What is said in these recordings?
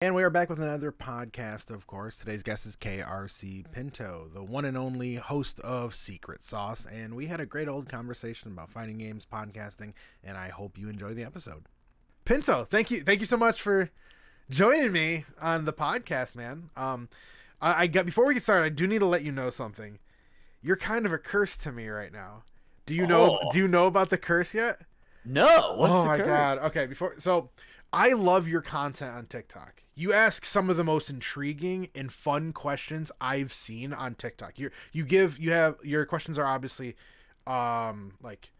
And we are back with another podcast, of course. Today's guest is KRC Pinto, the one and only host of Secret Sauce. And we had a great old conversation about fighting games, podcasting, and I hope you enjoy the episode. Pinto, thank you. Thank you so much for joining me on the podcast, man. I got before we get started, I do need to let you know something. You're kind of a curse to me right now. Do you know about the curse yet? No, what's Oh the my curse? god. Okay, I love your content on TikTok. You ask some of the most intriguing and fun questions I've seen on TikTok. Your questions are obviously like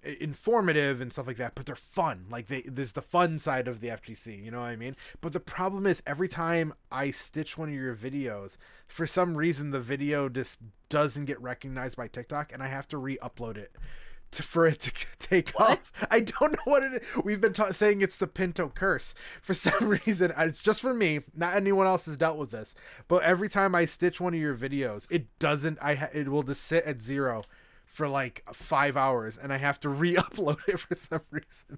informative and stuff like that, but they're fun. Like there's the fun side of the FGC, you know what I mean? But the problem is every time I stitch one of your videos, for some reason the video just doesn't get recognized by TikTok and I have to re-upload it for it to take off. I don't know what it is. We've been saying it's the Pinto curse for some reason. It's just for me. Not anyone else has dealt with this. But every time I stitch one of your videos, it doesn't. It will just sit at 0 for like 5 hours, and I have to re-upload it for some reason.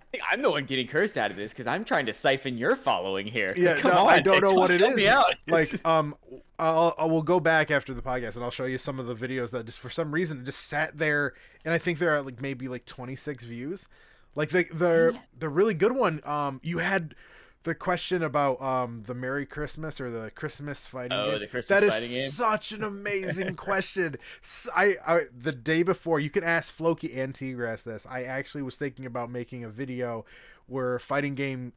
I think I'm the one getting cursed out of this because I'm trying to siphon your following here. Yeah, Come on, I don't TikTok, know what it help is. me out. Like, I will go back after the podcast and I'll show you some of the videos that just for some reason just sat there, and I think they're at like maybe like 26 views. Like the really good one. You had the question about the Merry Christmas or the Christmas fighting game. The Christmas That is fighting game. such an amazing question. I the day before, you can ask Floki and Tigras this. I actually was thinking about making a video where fighting game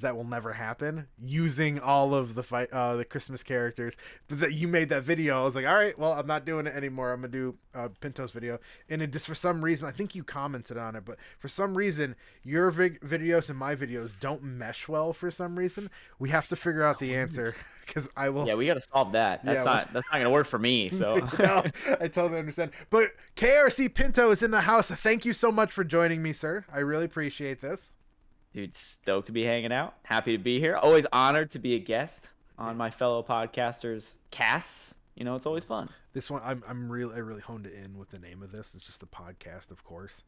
that will never happen, using all of the Christmas characters. But that you made that video, I was like, all right, well, I'm not doing it anymore. I'm gonna do Pinto's video, and it just for some reason, I think you commented on it, but for some reason, your videos and my videos don't mesh well. For some reason, we have to figure out the answer because I will. Yeah, we got to solve that. That's not gonna work for me. So No, I totally understand. But KRC Pinto is in the house. Thank you so much for joining me, sir. I really appreciate this. dude, stoked to be hanging out. Happy to be here. Always honored to be a guest on my fellow podcasters' casts. You know, it's always fun. This one, I really honed it in with the name of this. It's just the podcast, of course.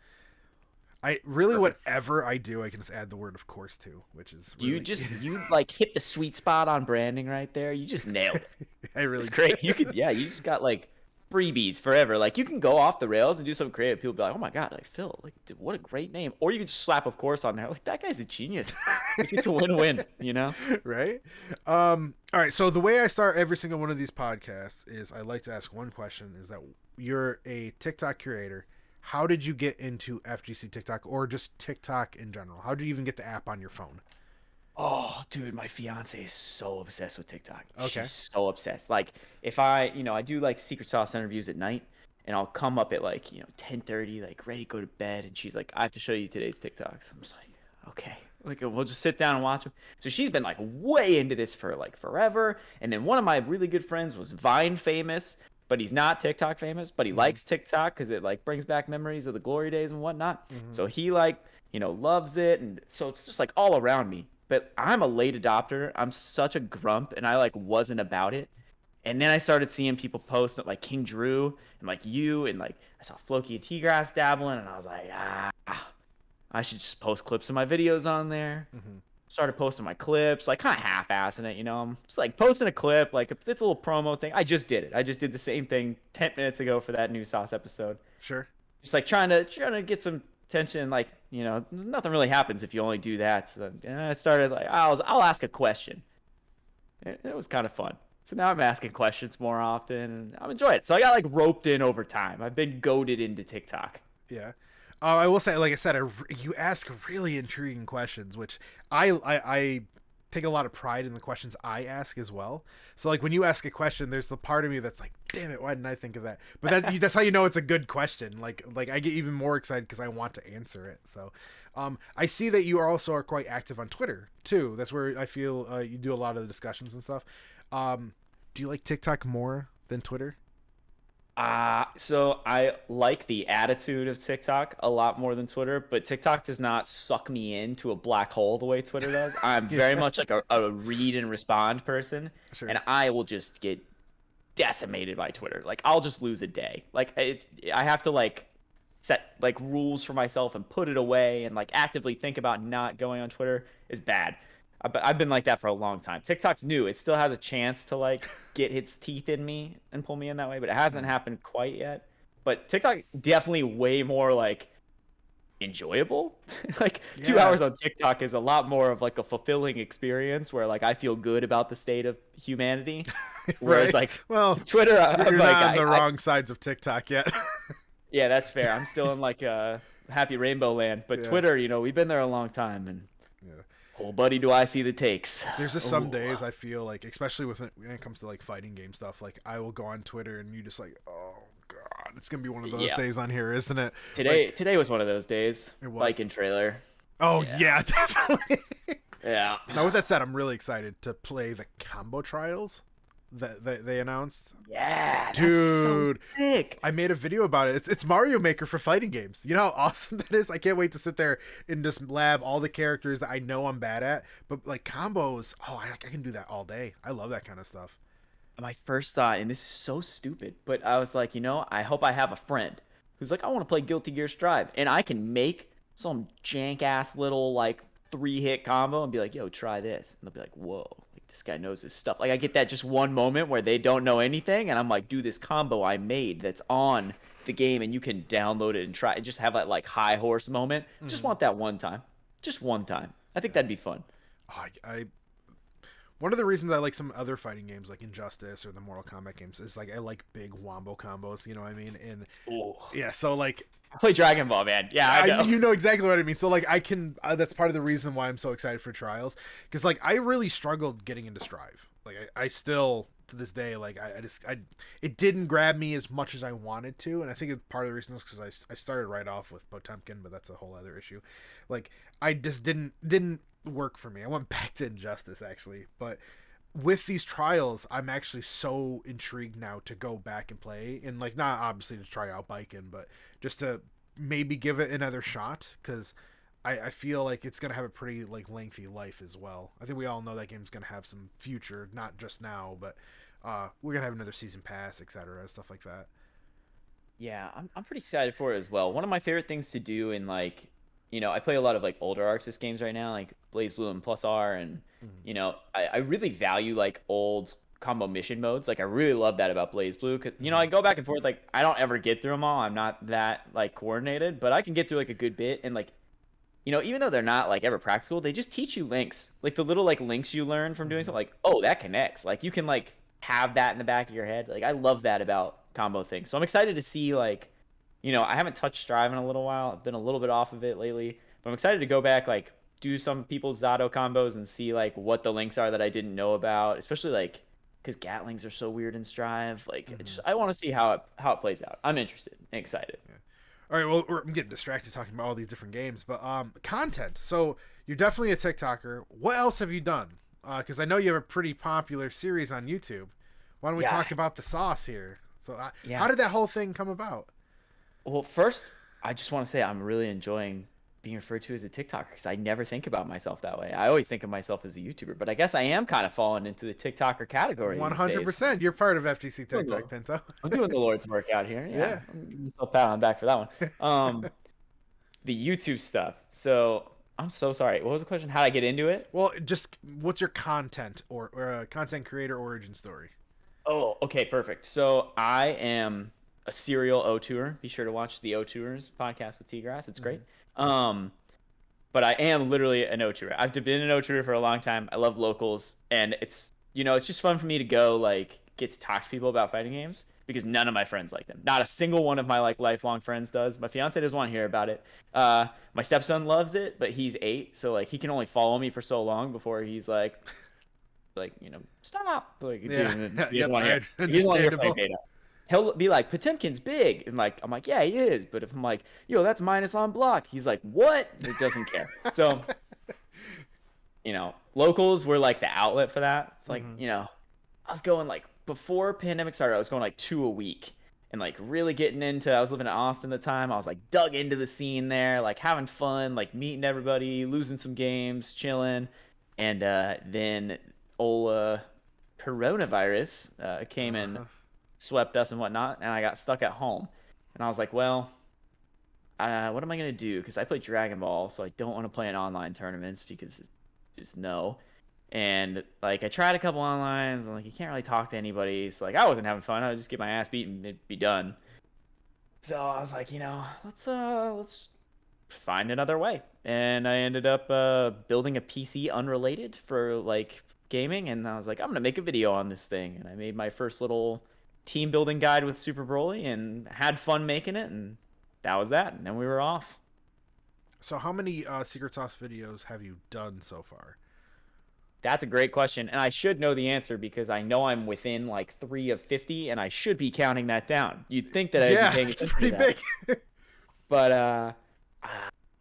Whatever I do, I can just add the word "of course" to, which is really... you like hit the sweet spot on branding right there. You just nailed it. I really It's great. You just got like freebies forever. Like you can go off the rails and do something creative. People be like, oh my god, like Phil, like dude, what a great name. Or you can just slap "of course" on there. Like that guy's a genius. Like, it's a win-win, you know? Right? All right. So the way I start every single one of these podcasts is I like to ask one question: is that you're a TikTok creator? How did you get into FGC TikTok or just TikTok in general? How did you even get the app on your phone? Oh, dude, my fiance is so obsessed with TikTok. Okay. She's so obsessed. Like, if I do like Secret Sauce interviews at night, and I'll come up at like, 10:30, like ready to go to bed, and she's like, I have to show you today's TikToks. I'm just like, okay. Like, we'll just sit down and watch them. So she's been like way into this for like forever. And then one of my really good friends was Vine famous, but he's not TikTok famous, but he likes TikTok because it like brings back memories of the glory days and whatnot. So he like, loves it. And so it's just like all around me. But I'm a late adopter. I'm such a grump, and I like wasn't about it. And then I started seeing people post like King Drew and like you, and like I saw Floki and T-Grass dabbling, and I was like, I should just post clips of my videos on there. Started posting my clips, like kind of half-assing it, I'm just like posting a clip, like if it's a little promo thing. I just did it. I just did the same thing 10 minutes ago for that new Sauce episode. Sure. Just like trying to get some attention, like, nothing really happens if you only do that. So and I started like, I'll ask a question. It was kind of fun. So now I'm asking questions more often, and I'm enjoying it. So I got like roped in over time. I've been goaded into TikTok. Yeah. I will say, like I said, you ask really intriguing questions, which I take a lot of pride in the questions I ask as well. So like when you ask a question, there's the part of me that's like, damn it, why didn't I think of that? But that's how you know it's a good question. Like I get even more excited because I want to answer it. So I see that you are quite active on Twitter too. That's where I feel you do a lot of the discussions and stuff. Do you like TikTok more than Twitter? So I like the attitude of TikTok a lot more than Twitter, but TikTok does not suck me into a black hole the way Twitter does. I'm very much like a read and respond person, Sure. and I will just get decimated by Twitter. Like I'll just lose a day. Like I have to like set like rules for myself and put it away and like actively think about not going on Twitter is bad. I've been like that for a long time. TikTok's new. It still has a chance to like get its teeth in me and pull me in that way, but it hasn't happened quite yet. But TikTok definitely way more like enjoyable. Like 2 hours on TikTok is a lot more of like a fulfilling experience where like I feel good about the state of humanity. Whereas Right. like Well, Twitter, you're I'm like not on the wrong sides of TikTok yet. yeah, that's fair. I'm still in like happy rainbow land. But Yeah. Twitter, we've been there a long time, and Yeah. oh buddy, do I see the takes. There's just some Oh. days I feel like, especially when it comes to like fighting game stuff, like I will go on Twitter and you just like, oh god, it's gonna be one of those Yeah. days on here, isn't it? Today was one of those days. What? Viking trailer. Oh Yeah. yeah, definitely. Yeah. Now with that said, I'm really excited to play the combo trials that they announced. Yeah, Dude, that's so sick. I made a video about it. It's Mario Maker for fighting games. You know how awesome that is? I can't wait to sit there and just lab all the characters that I know I'm bad at. But like combos, I can do that all day. I love that kind of stuff. My first thought, and this is so stupid, but I was like, I hope I have a friend who's like, I want to play Guilty Gear Strive, and I can make some jank ass little like 3-hit combo and be like, yo, try this, and they'll be like, whoa, like this guy knows his stuff. Like I get that just one moment where they don't know anything, and I'm like, do this combo I made that's on the game, and you can download it and try it. Just have that like high horse moment. Just want that one time, just one time. I think that'd be fun. I one of the reasons I like some other fighting games like Injustice or the Mortal Kombat games is like I like big wombo combos, you know what I mean? And Ooh. yeah, so like I play Dragon Ball, man. Yeah, I know. you know exactly what I mean. So like I can that's part of the reason why I'm so excited for Trials, because like I really struggled getting into Strive. Like I still to this day like I it didn't grab me as much as I wanted to, and I think part of the reason is because I started right off with Potemkin, but that's a whole other issue. Like I just didn't work for me. I went back to Injustice actually, but with these trials I'm actually so intrigued now to go back and play, and like not obviously to try out biking, but just to maybe give it another shot, because I feel like it's gonna have a pretty like lengthy life as well. I think we all know that game's gonna have some future, not just now, but we're gonna have another season pass, etc., stuff like that. Yeah, I'm pretty excited for it as well. One of my favorite things to do in like, I play a lot of like older Arxis games right now, like Blaze Blue and Plus R, and I really value like old combo mission modes. Like I really love that about Blaze Blue, cause I go back and forth. Like I don't ever get through them all. I'm not that like coordinated, but I can get through like a good bit. And like, even though they're not like ever practical, they just teach you links, like the little like links you learn from doing something. Like, oh, that connects. Like you can like have that in the back of your head. Like I love that about combo things. So I'm excited to see like, I haven't touched Strive in a little while. I've been a little bit off of it lately, but I'm excited to go back, like do some people's Zato combos and see like what the links are that I didn't know about, especially like because Gatlings are so weird in Strive. Like I want to see how it plays out. I'm interested and excited. Yeah. All right, well, I'm getting distracted talking about all these different games, but content. So you're definitely a TikToker. What else have you done? Because I know you have a pretty popular series on YouTube. Why don't we talk about the sauce here? So how did that whole thing come about? Well, first, I just want to say I'm really enjoying being referred to as a TikToker because I never think about myself that way. I always think of myself as a YouTuber, but I guess I am kind of falling into the TikToker category. 100%. You're part of FGC TikTok, Pinto. I'm doing the Lord's work out here. Yeah. I'm giving myself a pat on the back for that one. The YouTube stuff. So I'm so sorry. What was the question? How did I get into it? Well, just what's your content or content creator origin story? Oh, okay, perfect. So I am a serial O2er. Be sure to watch the O2ers podcast with T-Grass. It's great. But I am literally an O2er. I've been an O2er for a long time. I love locals, and it's it's just fun for me to go like get to talk to people about fighting games because none of my friends like them. Not a single one of my like lifelong friends does. My fiance doesn't want to hear about it. My stepson loves it, but he's 8, so like he can only follow me for so long before he's like stop. Like he doesn't want to hear. He doesn't want to hear play beta. He'll be like, Potemkin's big. And like, I'm like, yeah, he is. But if I'm like, yo, that's minus on block. He's like, what? He doesn't care. So, locals were like the outlet for that. It's like, I was going like, before pandemic started, I was going like 2 a week. And like really getting into, I was living in Austin at the time. I was like dug into the scene there, like having fun, like meeting everybody, losing some games, chilling. And then coronavirus came and swept us and whatnot, and I got stuck at home. And I was like, well, what am I going to do? Because I play Dragon Ball, so I don't want to play in online tournaments because just no. And like I tried a couple onlines, and like you can't really talk to anybody. So like I wasn't having fun. I would just get my ass beaten and it'd be done. So I was like, let's find another way. And I ended up building a PC unrelated for like gaming, and I was like, I'm gonna make a video on this thing. And I made my first little team building guide with Super Broly and had fun making it, and that was that. And then we were off. So how many Secret Sauce videos have you done so far? That's a great question, and I should know the answer because I know I'm within like 3 of 50, and I should be counting that down. You'd think that I'd be paying it's attention pretty to that. big. But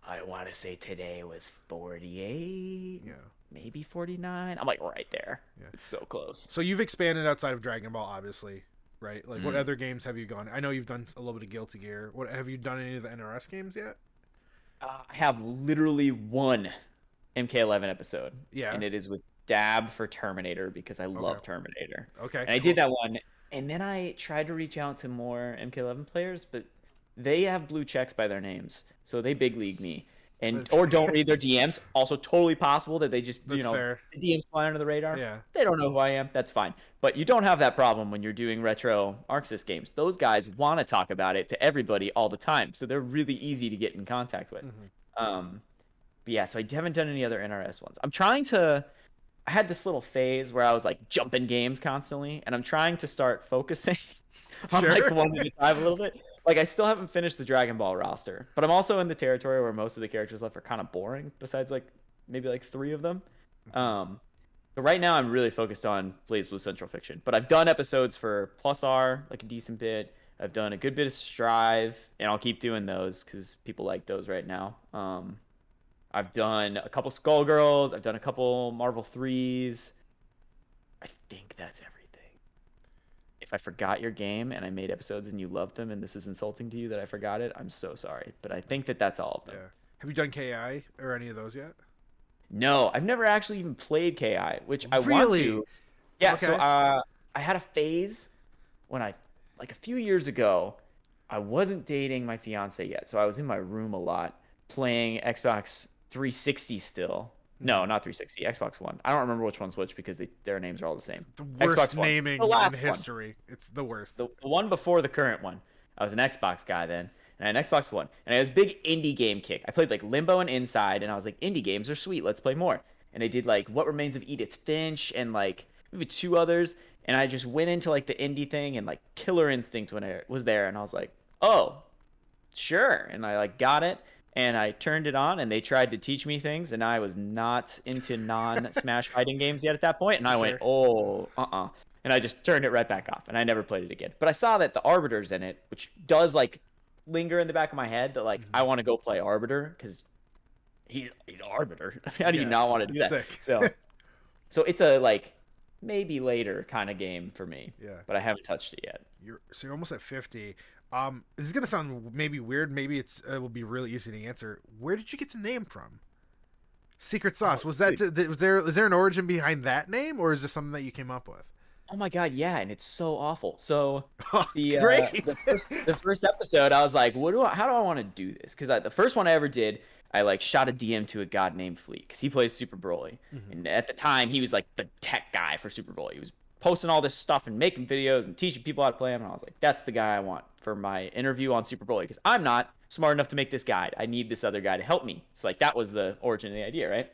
I want to say today was 48, Yeah. maybe 49. I'm like right there. Yeah. It's so close. So you've expanded outside of Dragon Ball, obviously, right? Like, what other games have you gone? I know you've done a little bit of Guilty Gear. What have you done any of the NRS games yet? I have literally one MK11 episode. Yeah. And it is with Dab for Terminator because I love Terminator. Okay. And I did that one. And then I tried to reach out to more MK11 players, but they have blue checks by their names. So they big league me. And or don't read their DMs. Also totally possible that they just, fair. The DMs fly under the radar. Yeah. They don't know who I am. That's fine. But you don't have that problem when you're doing retro Arxis games. Those guys want to talk about it to everybody all the time. So they're really easy to get in contact with. But yeah, so I haven't done any other NRS ones. I had this little phase where I was like jumping games constantly, and I'm trying to start focusing on like one at a time a little bit. Like I still haven't finished the Dragon Ball roster, but I'm also in the territory where most of the characters left are kind of boring, besides like maybe like 3 of them. So right now I'm really focused on Blaze Blue Central Fiction, but I've done episodes for Plus R, like a decent bit. I've done a good bit of Strive, and I'll keep doing those because people like those right now. I've done a couple Skullgirls. I've done a couple Marvel 3s. I think that's everything. If I forgot your game and I made episodes and you loved them and this is insulting to you that I forgot it, I'm so sorry. But I think that that's all of them. Yeah. Have you done KI or any of those yet? No, I've never actually even played KI, which I want to. Yeah, Okay. so I had a phase when like a few years ago, I wasn't dating my fiance yet. So I was in my room a lot playing Xbox 360 still. No, not 360, Xbox One. I don't remember which one's which because their names are all the same. The worst Xbox One. naming in history. It's the worst. The one before the current one. I was an Xbox guy then, and I had an Xbox One. And I had this big indie game kick. I played like Limbo and Inside, and I was like, indie games are sweet. Let's play more. And I did like What Remains of Edith Finch and like maybe 2 others. And I just went into like the indie thing, and like Killer Instinct when I was there, and I was like, oh, sure. And I like got it. And I turned it on, and they tried to teach me things, and I was not into non-Smash fighting games yet at that point. And I went, and I just turned it right back off, and I never played it again. But I saw that the Arbiter's in it, which does like linger in the back of my head that like I want to go play Arbiter because he's Arbiter. How do you not want to do that? Sick. So it's a like maybe later kind of game for me. Yeah. But I haven't touched it yet. You're almost at 50. This is gonna sound maybe weird. Maybe it will be really easy to answer. Where did you get the name from? Secret Sauce. Was that is there an origin behind that name, or is this something that you came up with? Oh my god, yeah, and it's so awful. So the first episode, I was like, how do I want to do this? Because the first one I ever did, I like shot a DM to a god named Fleet because he plays Super Broly, and at the time he was like the tech guy for Super Broly. He was posting all this stuff and making videos and teaching people how to play him, and I was like, that's the guy I want for my interview on Super Broly because I'm not smart enough to make this guide. I need this other guy to help me. So like that was the origin of the idea, right?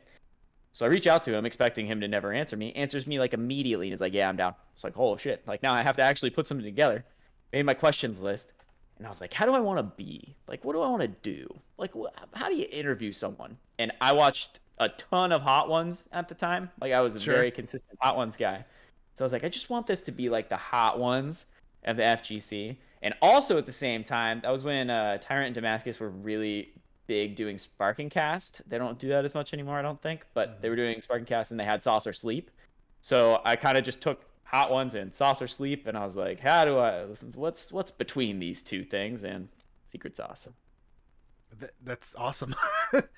So I reach out to him expecting him to never answer me. Answers me like immediately and is like, yeah, I'm down. It's like, oh shit. Like now I have to actually put something together. Made my questions list. And I was like, how do I want to be? Like, what do I want to do? Like, how do you interview someone? And I watched a ton of Hot Ones at the time. Like I was a very consistent Hot Ones guy. So I was like, I just want this to be like the Hot Ones of the FGC. And also at the same time, that was when Tyrant and Damascus were really big doing Sparking Cast. They don't do that as much anymore, I don't think. But they were doing Sparking Cast and they had Saucer Sleep. So I kind of just took Hot Ones and Saucer Sleep. And I was like, what's between these two things? And Secret Sauce. That's awesome.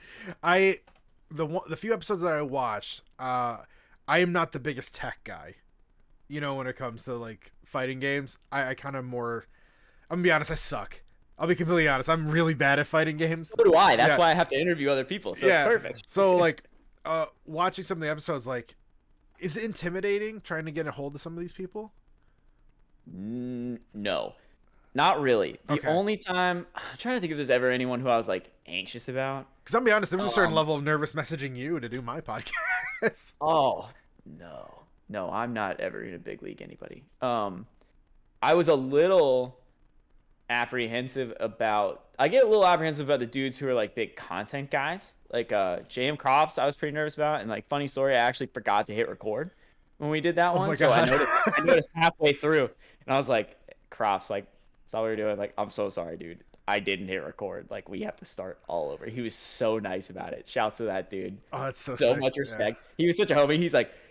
The few episodes that I watched, I am not the biggest tech guy. You know, when it comes to like fighting games, I kind of more. I'm gonna be honest, I suck. I'll be completely honest. I'm really bad at fighting games. So do I. That's why I have to interview other people. So it's perfect. So like, watching some of the episodes, like Is it intimidating trying to get a hold of some of these people? No, not really. The Okay. only time I'm trying to think if there's ever anyone who I was like anxious about. Because I'll be honest, there was a certain Um, level of nervous messaging you to do my podcast. oh no, I'm not ever in a big league anybody. I was a little apprehensive about. I get a little apprehensive about the dudes who are like big content guys, like JM Crofts. I was pretty nervous about, and like funny story, I actually forgot to hit record when we did that Oh one, my so god. I noticed halfway through, and I was like, Crofts, like, saw what we were doing, like, I'm so sorry, dude. I didn't hit record. Like, we have to start all over. He was so nice about it. Shouts to that dude. Oh, that's so So sick. much Yeah. respect. He was such a homie.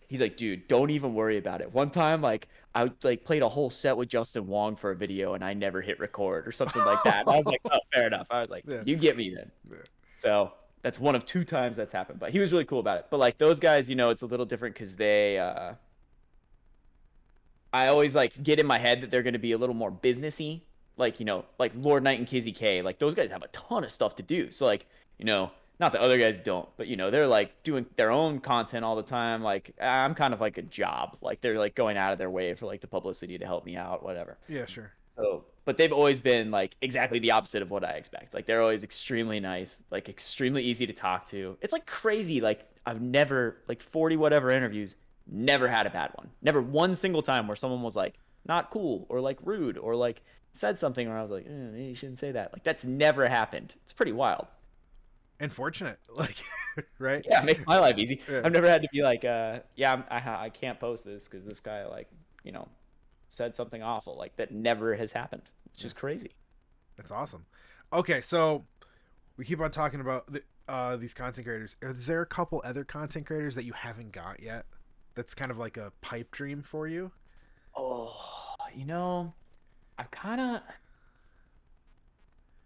He's like, dude, don't even worry about it. One time, like, I like played a whole set with Justin Wong for a video and I never hit record or something like that. And I was like, oh, fair enough. I was like, Yeah. you get me then. Yeah. So that's one of 2 times that's happened. But he was really cool about it. But like those guys, it's a little different because I always like get in my head that they're going to be a little more businessy, like like Lord Knight and Kizzy K. Like those guys have a ton of stuff to do. So like not that other guys don't, but they're like doing their own content all the time. Like I'm kind of like a job. Like they're like going out of their way for like the publicity to help me out, whatever. Yeah, sure. So, but they've always been like exactly the opposite of what I expect. Like they're always extremely nice, like extremely easy to talk to. It's like crazy. Like I've never like 40 whatever interviews, never had a bad one. Never one single time where someone was like not cool or like rude or like said something where I was like, maybe you shouldn't say that. Like that's never happened. It's pretty wild. And fortunate, like, right? Yeah, it makes my life easy. Yeah. I've never had to be like, I can't post this because this guy like, said something awful. Like that never has happened. It's just crazy. That's awesome. Okay, so we keep on talking about these content creators. Is there a couple other content creators that you haven't got yet? That's kind of like a pipe dream for you. Oh, I've kind of,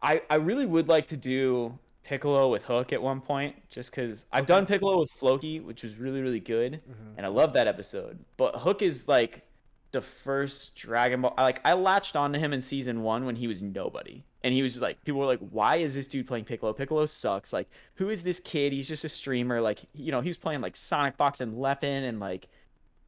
I really would like to do Piccolo with Hook at one point, just because I've done Piccolo with Floki, which was really, really good, and I love that episode. But Hook is like the first Dragon Ball. Like I latched onto him in season 1 when he was nobody, and he was just like, people were like, "Why is this dude playing Piccolo? Piccolo sucks. Like, who is this kid? He's just a streamer. Like, he was playing like Sonic Fox and Leffen, and like."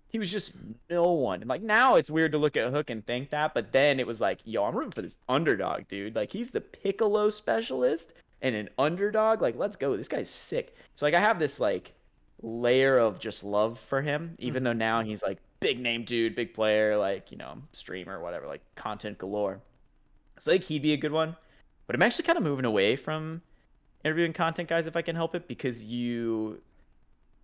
He was just no one. And like now it's weird to look at Hook and think that, but then it was like, yo, I'm rooting for this underdog, dude. Like he's the Piccolo specialist and an underdog. Like, let's go. This guy's sick. So like I have this like layer of just love for him, even though now he's like big name dude, big player, like, streamer, whatever, like content galore. So like he'd be a good one. But I'm actually kind of moving away from interviewing content guys if I can help it, because you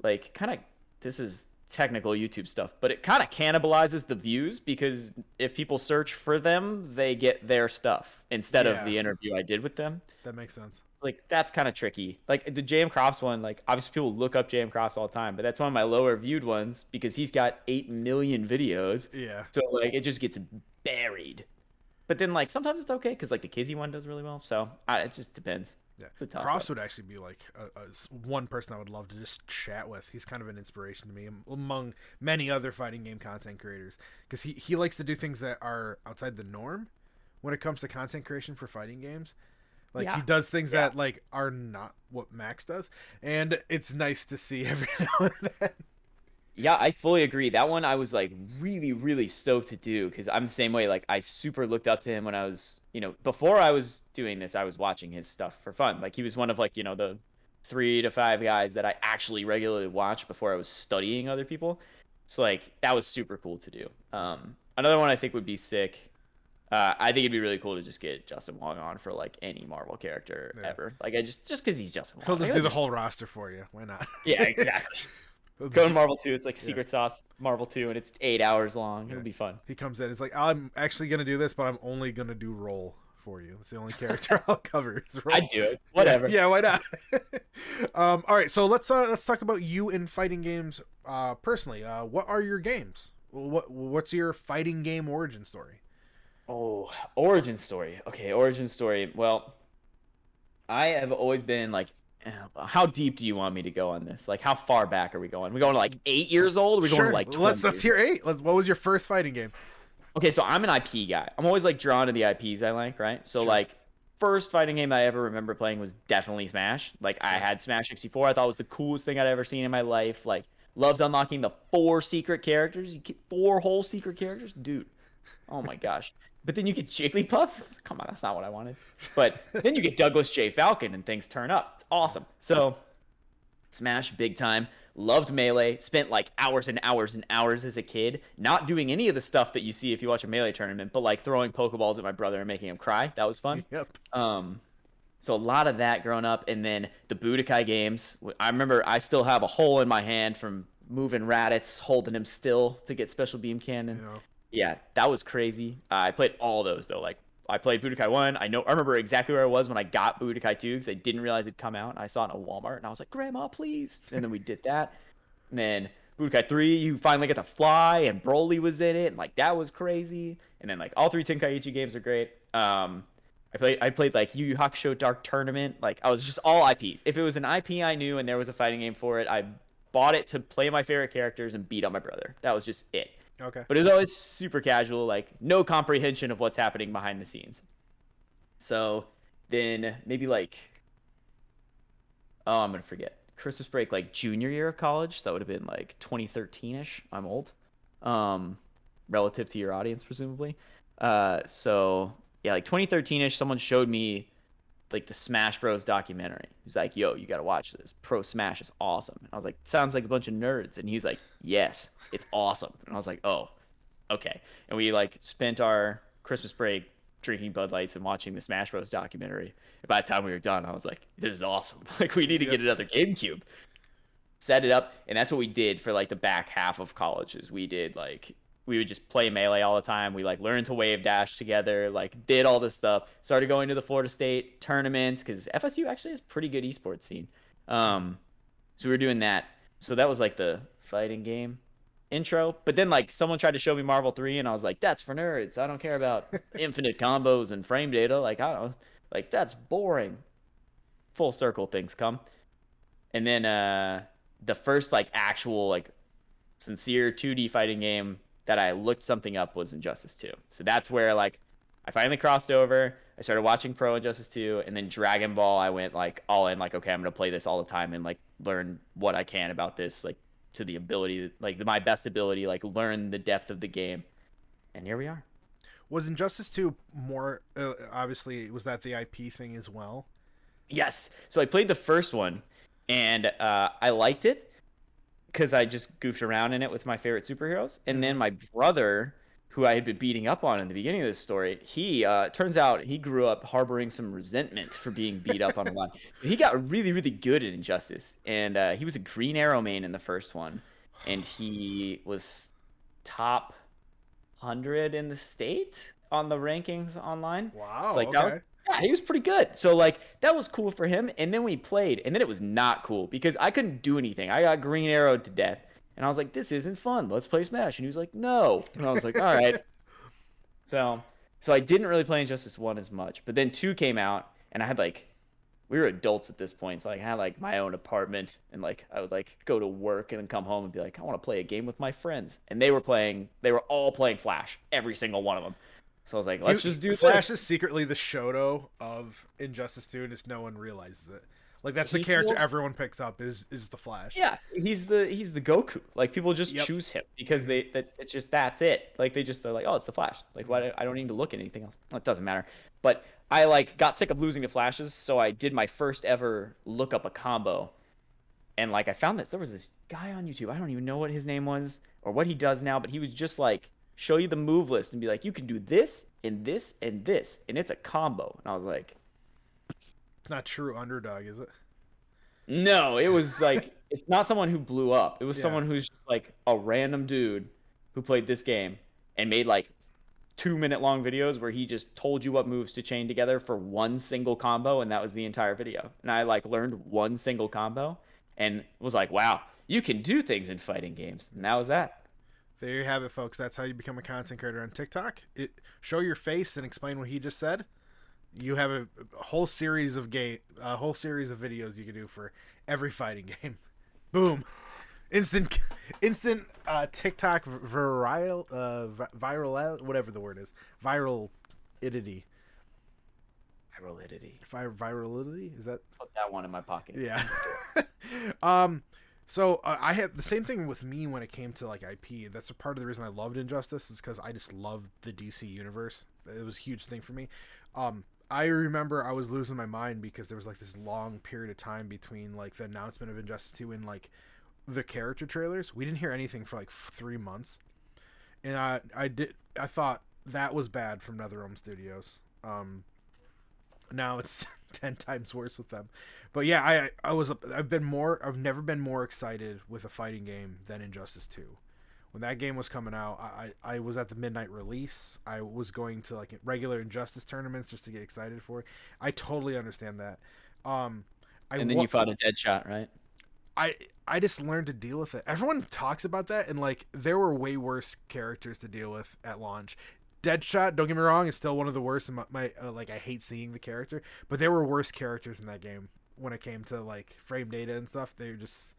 like kind of, this is technical YouTube stuff, but it kind of cannibalizes the views, because if people search for them, they get their stuff instead of the interview I did with them. That makes sense. Like that's kind of tricky. Like the JM Crofts one, like obviously people look up JM Crofts all the time, but that's one of my lower viewed ones because he's got 8 million videos. Yeah. So like it just gets buried. But then like sometimes it's okay because like the Kizzy one does really well. So it just depends. Yeah, Crofts would actually be like one person I would love to just chat with. He's kind of an inspiration to me among many other fighting game content creators, because he likes to do things that are outside the norm when it comes to content creation for fighting games. Like he does things that like are not what Max does, and it's nice to see every now and then. Yeah, I fully agree. That one I was like really, really stoked to do because I'm the same way. Like I super looked up to him when I was, before I was doing this, I was watching his stuff for fun. Like he was one of like, the 3 to 5 guys that I actually regularly watched before I was studying other people. So like that was super cool to do. Another one I think would be sick. I think it'd be really cool to just get Justin Wong on for like any Marvel character ever. Like just because he's Justin Wong. He'll just do the whole roster for you. Why not? Yeah, exactly. Go to Marvel 2. It's like Secret Sauce Marvel 2, and it's 8 hours long. It'll be fun. He comes in. It's like, I'm actually going to do this, but I'm only going to do Roll for you. It's the only character I'll cover. I'd do it. Whatever. Yeah, why not? All right, so let's talk about you in fighting games personally. What are your games? What's your fighting game origin story? Oh, origin story. Okay, origin story. Well, I have always been like, how deep do you want me to go on this? Like, how far back are we going? We going to like 8 years old? Are we going to like 20 let's hear 8. What was your first fighting game? Okay, so I'm an IP guy. I'm always like drawn to the IPs I like, right? So like, first fighting game I ever remember playing was definitely Smash. Like, I had Smash 64. I thought it was the coolest thing I'd ever seen in my life. Like, Loved unlocking the 4 secret characters. You get 4 whole secret characters, dude. Oh my gosh. But then you get Jigglypuff. Come on, that's not what I wanted. But then you get Douglas J. Falcon, and things turn up. It's awesome. So Smash big time. Loved Melee. Spent like hours and hours and hours as a kid, not doing any of the stuff that you see if you watch a Melee tournament, but like throwing Pokeballs at my brother and making him cry. That was fun. Yep. So a lot of that growing up, and then the Budokai games. I remember I still have a hole in my hand from moving Raditz, holding him still to get Special Beam Cannon. Yeah, that was crazy. I played all those though. Like I played Budokai 1. I remember exactly where I was when I got Budokai 2 because I didn't realize it'd come out. I saw it in a Walmart and I was like, Grandma, please. And then we did that. And then Budokai 3, you finally get to fly, and Broly was in it, and like that was crazy. And then like all 3 Tenkaichi games are great. I played like Yu Yu Hakusho Dark Tournament. Like I was just all IPs. If it was an IP I knew and there was a fighting game for it, I bought it to play my favorite characters and beat up my brother. That was just it. Okay. But it was always super casual, like no comprehension of what's happening behind the scenes. So then maybe like, oh, I'm gonna forget. Christmas break, like junior year of college. So that would have been like 2013-ish. I'm old, relative to your audience, presumably. So yeah, like 2013-ish, someone showed me like the Smash Bros documentary. He's like, yo, you gotta watch this. Pro Smash is awesome. And I was like, sounds like a bunch of nerds. And he's like, yes, it's awesome. And I was like, oh, okay. And we like spent our Christmas break drinking Bud Lights and watching the Smash Bros documentary. And by the time we were done, I was like, this is awesome. Like we need to get another GameCube. Set it up, and that's what we did for like the back half of college. Is we would just play Melee all the time. We like learned to wave dash together, like did all this stuff. Started going to the Florida State tournaments because FSU actually has a pretty good esports scene. So we were doing that. So that was like the fighting game intro. But then like someone tried to show me Marvel 3, and I was like, that's for nerds. I don't care about infinite combos and frame data. Like I don't know. Like that's boring. Full circle things come. And then the first like actual like sincere 2D fighting game that I looked something up was Injustice 2. So that's where like I finally crossed over. I started watching Pro Injustice 2, and then Dragon Ball I went like all in, like okay, I'm gonna play this all the time and like learn what I can about this, like to the ability, like my best ability, like learn the depth of the game. And here we are. Was Injustice 2 more obviously was that the IP thing as well? Yes. So I played the first one, and I liked it because I just goofed around in it with my favorite superheroes. And then my brother, who I had been beating up on in the beginning of this story, he turns out he grew up harboring some resentment for being beat up on a lot. He got really, really good at Injustice, and he was a Green Arrow main in the first one, and he was top 100 in the state on the rankings online. Wow. So like okay. that was, yeah, he was pretty good. So like that was cool for him. And then we played, and then it was not cool because I couldn't do anything. I got Green Arrowed to death, and I was like, this isn't fun. Let's play Smash. And he was like, no. And I was like, all right. So I didn't really play Injustice 1 as much, but then 2 came out, and I had like, we were adults at this point, so like, I had like my own apartment, and like I would like go to work and then come home and be like, I want to play a game with my friends, and they were all playing Flash, every single one of them. So I was like, let's just do Flash this. is secretly the Shoto of Injustice 2, and just no one realizes it. Like that's the character everyone picks up is the Flash. Yeah, he's the Goku. Like people just choose him because that's it. Like they're like, oh, it's the Flash. Like why I don't need to look at anything else. Well, it doesn't matter. But I like got sick of losing to Flashes, so I did my first ever look up a combo, and like I found this. There was this guy on YouTube. I don't even know what his name was or what he does now, but he was just like show you the move list and be like, you can do this and this and this, and it's a combo. And I was like, it's not true Underdog, is it? No, it was like it's not someone who blew up. It was someone who's just like a random dude who played this game and made like 2-minute long videos where he just told you what moves to chain together for one single combo, and that was the entire video. And I like learned one single combo and was like, wow, you can do things in fighting games. And that was that. There you have it, folks. That's how you become a content creator on TikTok. Show your face and explain what he just said. You have a whole series of videos you can do for every fighting game. Boom, instant TikTok viral, whatever the word is, virality. Virality is that? Put that one in my pocket. Yeah. So I have the same thing with me when it came to like IP. That's a part of the reason I loved Injustice is because I just loved the DC universe. It was a huge thing for me. I remember I was losing my mind because there was like this long period of time between like the announcement of Injustice 2 and like the character trailers. We didn't hear anything for like 3 months, and I thought that was bad from NetherRealm Studios. Now it's 10 times worse with them. But yeah, I've never been more excited with a fighting game than Injustice 2. When that game was coming out, I was at the midnight release. I was going to like regular Injustice tournaments just to get excited for it. I totally understand that. Um And then you fought a Deadshot, right? I I just learned to deal with it. Everyone talks about that, and like there were way worse characters to deal with at launch. Deadshot, don't get me wrong, is still one of the worst. In my like, I hate seeing the character, but there were worse characters in that game when it came to like frame data and stuff. They were just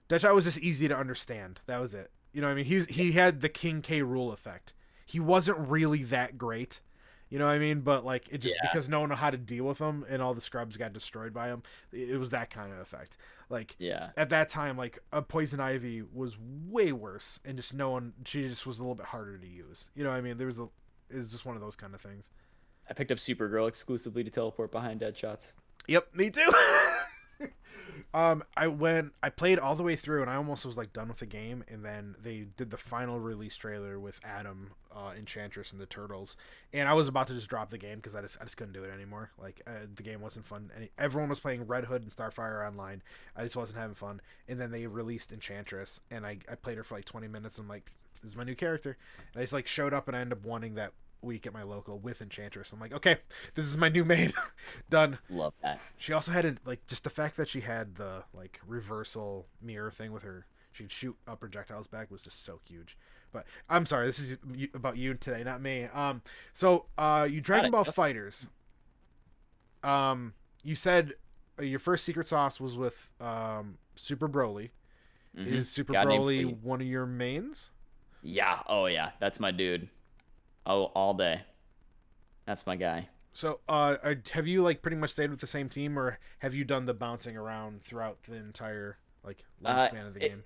Deadshot was just easy to understand. That was it. You know what I mean? He had the King K. Rool effect. He wasn't really that great. You know what I mean? But like it just Yeah. because no one knew how to deal with him and all the scrubs got destroyed by him, it was that kind of effect. Like Yeah. at that time, like a Poison Ivy was way worse, and just no one. She just was a little bit harder to use. You know what I mean? It was just one of those kind of things. I picked up Supergirl exclusively to teleport behind Deadshots. Yep, me too. I played all the way through and I almost was like done with the game, and then they did the final release trailer with Adam, Enchantress, and the Turtles, and I was about to just drop the game because I just couldn't do it anymore. Like the game wasn't fun. Everyone was playing Red Hood and Starfire online. I just wasn't having fun. And then they released Enchantress, and I played her for like 20 minutes. And I'm like, this is my new character, and I just like showed up and I ended up wanting that week at my local with Enchantress. I'm like, okay, this is my new main. Done. Love that. She also had like just the fact that she had the like reversal mirror thing with her. She'd shoot projectiles back was just so huge. But I'm sorry, this is about you today, not me. So you Dragon Ball Fighters. You said your first secret sauce was with Super Broly. Mm-hmm. Is Super Broly one of your mains? Yeah. Oh yeah, that's my dude. Oh, all day. That's my guy. So, have you like pretty much stayed with the same team, or have you done the bouncing around throughout the entire like lifespan of the game?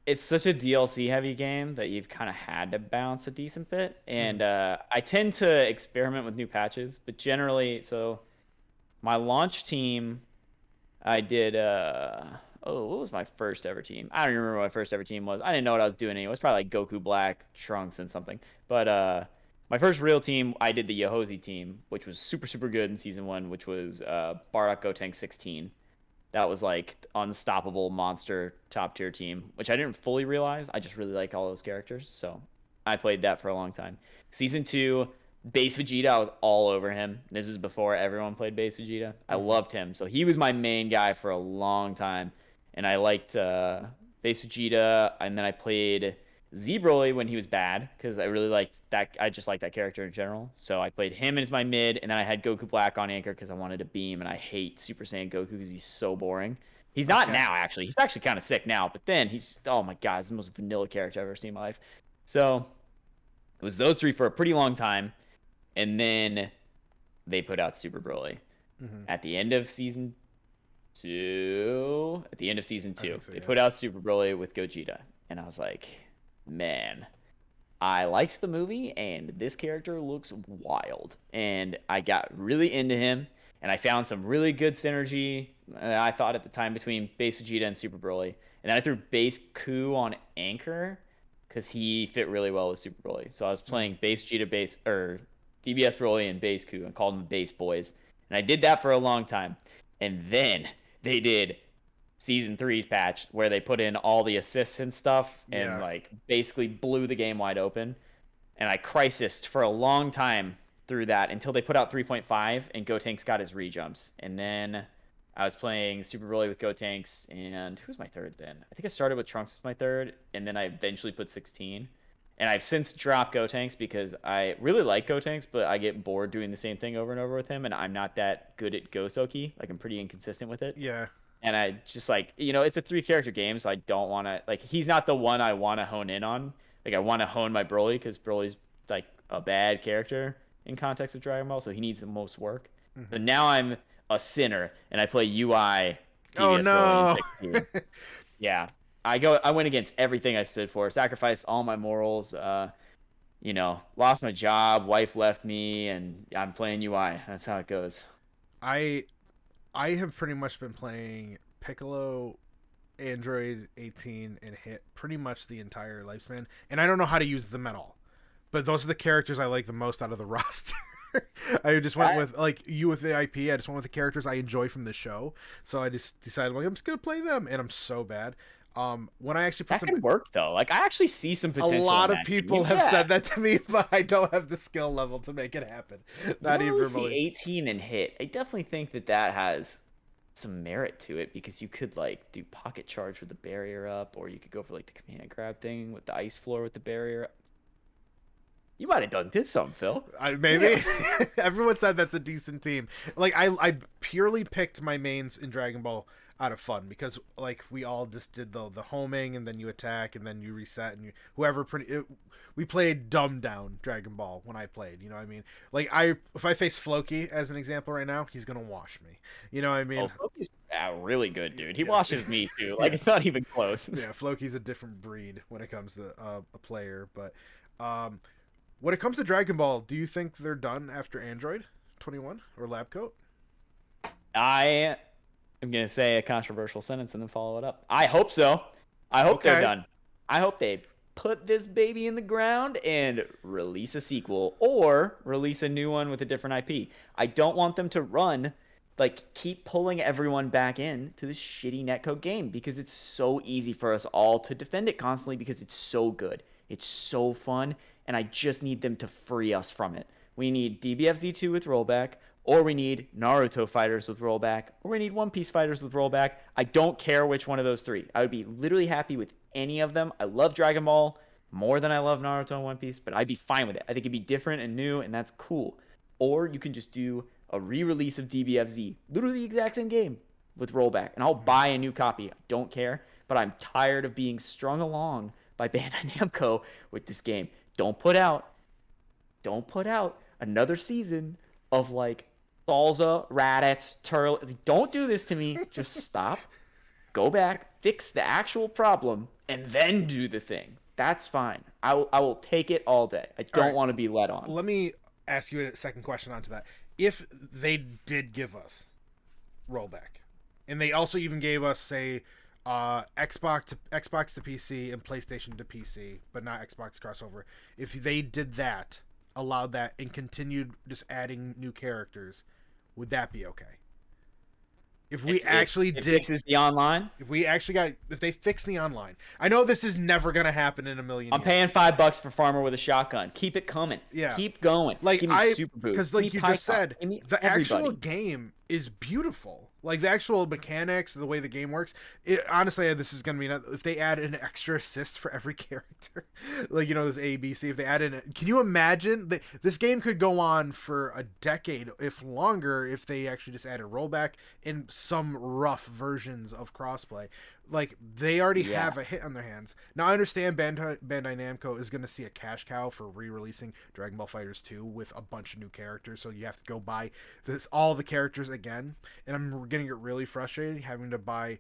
It's such a DLC heavy game that you've kind of had to bounce a decent bit, and I tend to experiment with new patches, but generally, so my launch team, I did. What was my first ever team? I don't even remember what my first ever team was. I didn't know what I was doing anyway. It was probably like Goku Black, Trunks, and something. But my first real team, I did the Yohozi team, which was super, super good in Season 1, which was Bardock Gotenks 16. That was like unstoppable monster top tier team, which I didn't fully realize. I just really like all those characters. So I played that for a long time. Season 2, Base Vegeta, I was all over him. This is before everyone played Base Vegeta. I loved him. So he was my main guy for a long time. And I liked Base Vegeta, and then I played Z Broly when he was bad because I really liked that. I just liked that character in general. So I played him as my mid, and then I had Goku Black on anchor because I wanted to beam, and I hate Super Saiyan Goku because he's so boring. He's not now, actually. He's actually kind of sick now, but then he's, oh my god, he's the most vanilla character I've ever seen in my life. So it was those three for a pretty long time, and then they put out Super Broly at the end of season 2. At the end of season 2, they put out Super Broly with Gogeta, and I was like, man, I liked the movie, and this character looks wild. And I got really into him, and I found some really good synergy, I thought at the time, between Base Vegeta and Super Broly. And then I threw Base Ku on Anchor, because he fit really well with Super Broly. So I was playing Base Vegeta, or DBS Broly and Base Ku, and called them Base Boys. And I did that for a long time. And then they did Season 3's patch where they put in all the assists and stuff and like basically blew the game wide open. And I crisised for a long time through that until they put out 3.5 and Gotenks got his rejumps. And then I was playing Super Broly with Gotenks, and who's my third then? I think I started with Trunks as my third, and then I eventually put 16. And I've since dropped Gotenks because I really like Gotenks, but I get bored doing the same thing over and over with him, and I'm not that good at Gosoki. Like, I'm pretty inconsistent with it. Yeah. And I just like, it's a 3-character game, so I don't want to, like, he's not the one I want to hone in on. Like, I want to hone my Broly because Broly's like a bad character in context of Dragon Ball, so he needs the most work. But now I'm a sinner and I play UI. Oh no! Yeah. I went against everything I stood for, sacrificed all my morals, lost my job, wife left me, and I'm playing UI. That's how it goes. I I have pretty much been playing Piccolo, Android 18, and Hit pretty much the entire lifespan, and I don't know how to use them at all. But those are the characters I like the most out of the roster. I just went That with, like you with the IP. I just went with the characters I enjoy from the show. So I just decided, like, I'm just gonna play them, and I'm so bad. When I actually put that some, could work though. Like I actually see some a potential in lot of that people team. have Yeah. said that to me, but I don't have the skill level to make it happen. You Not don't even really see remotely. 18 and hit. I definitely think that has some merit to it because you could like do pocket charge with the barrier up, or you could go for like the command grab thing with the ice floor with the barrier. You might have did something, Phil. Maybe Yeah. everyone said that's a decent team. Like I purely picked my mains in Dragon Ball out of fun because like we all just did the homing and then you attack and then you reset and we played dumbed down Dragon Ball when I played. You know what I mean? Like if I face Floki as an example right now, he's gonna wash me. You know what I Oh, mean? Floki's really good, dude. He Yeah, washes me too. Like yeah, it's not even close. yeah. Floki's a different breed when it comes to a player, but um, when it comes to Dragon Ball, do you think they're done after Android 21 or Lab Coat? I am gonna say a controversial sentence and then follow it up. I hope so. I hope they're Okay. done. I hope they put this baby in the ground and release a sequel or release a new one with a different IP. I don't want them to run like keep pulling everyone back in to this shitty netcode game because it's so easy for us all to defend it constantly because it's so good. It's so fun and I just need them to free us from it. We need DBFZ 2 with rollback, or we need Naruto fighters with rollback, or we need One Piece fighters with rollback. I don't care which one of those three. I would be literally happy with any of them. I love Dragon Ball more than I love Naruto and One Piece, but I'd be fine with it. I think it'd be different and new, and that's cool. Or you can just do a re-release of DBFZ, literally the exact same game with rollback, and I'll buy a new copy. I don't care, but I'm tired of being strung along by Bandai Namco with this game. Don't put out another season of like Salsa, Raditz, Turtle. Don't do this to me. Just stop. Go back, fix the actual problem, and then do the thing. That's fine. I will take it all day. I All don't right. want to be led on. Let me ask you a second question onto that. If they did give us rollback, and they also even gave us, say, Xbox to PC and PlayStation to PC, but not Xbox crossover. If they did that, allowed that, and continued just adding new characters, would that be okay? If we actually It did, fixes the online. if they fix the online, I know this is never gonna happen in a million I'm years. paying $5 for Farmer with a shotgun. Keep it coming. Yeah. Keep going. Like Give me Super Boost. because Give like me you Python. just said, Give me the everybody. actual game is beautiful. Like the actual mechanics, the way the game works. Honestly, this is gonna be if they add an extra assist for every character, like this A, B, C. If they add in, can you imagine that this game could go on for a decade, if longer, if they actually just added rollback in some rough versions of crossplay. Like they already have a hit on their hands. Now I understand Bandai Namco is going to see a cash cow for re-releasing Dragon Ball FighterZ 2 with a bunch of new characters, so you have to go buy all the characters again. And I'm getting it really frustrating having to buy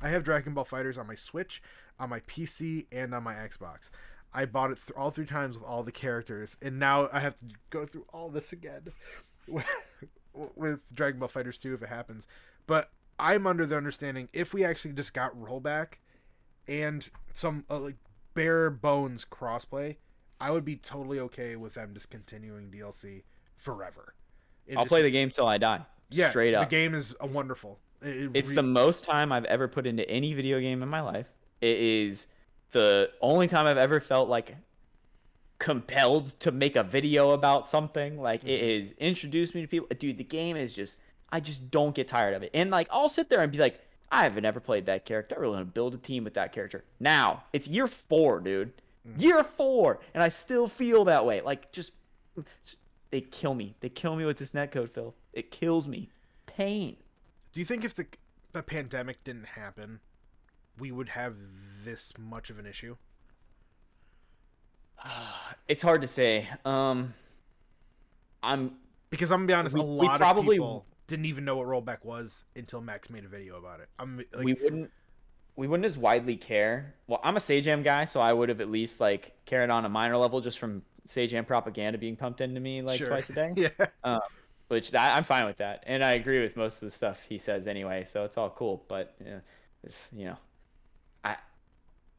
I have Dragon Ball FighterZ on my Switch, on my PC, and on my Xbox. I bought it all 3 times with all the characters, and now I have to go through all this again with Dragon Ball FighterZ 2 if it happens. But I'm under the understanding if we actually just got rollback and some like bare bones crossplay, I would be totally okay with them just continuing DLC forever. I'll play the game till I die. Yeah, Straight the up. game is wonderful. It's the most time I've ever put into any video game in my life. It is the only time I've ever felt like compelled to make a video about something. Like it has introduced me to people. Dude, the game is just I just don't get tired of it. And like I'll sit there and be like, I haven't ever played that character. I really want to build a team with that character. Now, it's year 4, dude. Year 4, and I still feel that way. Like just they kill me. They kill me with this netcode, Phil. It kills me. Pain. Do you think if the pandemic didn't happen, we would have this much of an issue? It's hard to say. Because I'm gonna be honest, We a lot probably of people didn't even know what rollback was until Max made a video about it. I'm like, we wouldn't we wouldn't as widely care. Well, I'm a Sajam guy, so I would have at least like cared on a minor level just from Sajam propaganda being pumped into me like Sure. twice a day. Yeah. Um, which that I'm fine with that, and I agree with most of the stuff he says anyway, so it's all cool. But I